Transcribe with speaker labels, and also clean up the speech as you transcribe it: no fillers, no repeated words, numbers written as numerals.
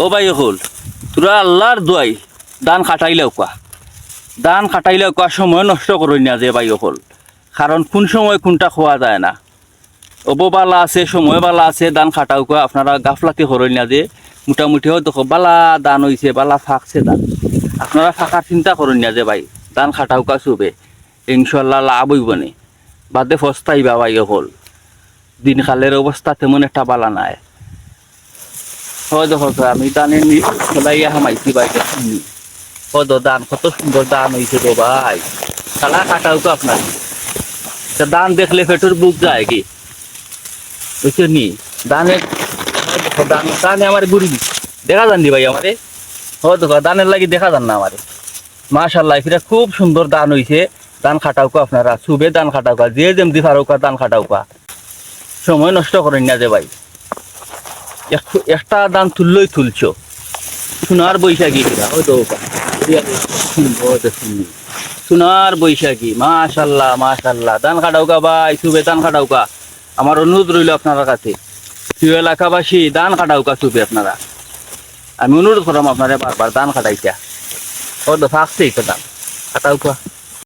Speaker 1: ও ভাই হল তোরা আল্লাহর দোয়াই দান খাটাইলেও কোয়া সময় নষ্ট করই না যে ভাই হল, কারণ কোন সময় কোনটা খোয়া যায় না। অববালা আছে সময় বালা আছে, দান খাটাও কোয়া আপনারা গাফলাতি করই না যে মোটামুটি হয়তো বালা দান হইছে বালা ফাঁকছে দান, আপনারা ফাঁকার চিন্তা করেন না যে ভাই দান খাটাও কা চুবে ইনশাল্লাহ লাভ হইব নি, বাদে ফস্তাইবা ভাই হল। দিনকালের অবস্থা তেমন একটা বালা নাই। হয় দেখো আমি দানে খেলাইয়া হামাইছি ভাই, কত দান, কত সুন্দর দান হয়েছে গো ভাই। খেলা খাটাও তো আপনার দান দেখলে পেটের বুক যায় কি বুঝছেন নি। দানে দানে আমার গুড়ি দেখা যান নি ভাই আমারে, হয়তো দানের লাগি দেখা যান না আমারে। মাশাল্লাহ এটা খুব সুন্দর দান হয়েছে। দান খাটাও আপনারা শুভে দান খাটাও, যে যেমনি পারো দান খাটাও, সময় নষ্ট করেন না যে ভাই। একটা দান তুললেই তুলছ সোনার বৈশাখী হয়তো সোনার বৈশাখী। মাশাল্লাহ মাশাল্লাহ, দান খাটাও ভাই, শুভে দান খাটাও। আমার অনুরোধ রইল আপনার কাছে, প্রিয় এলাকাবাসী দান খাটাও শুভে আপনারা। আমি অনুরোধ করলাম আপনারা বারবার দান খাটাইছা, হয়তো ফাঁকছেই তো দান খাটাও।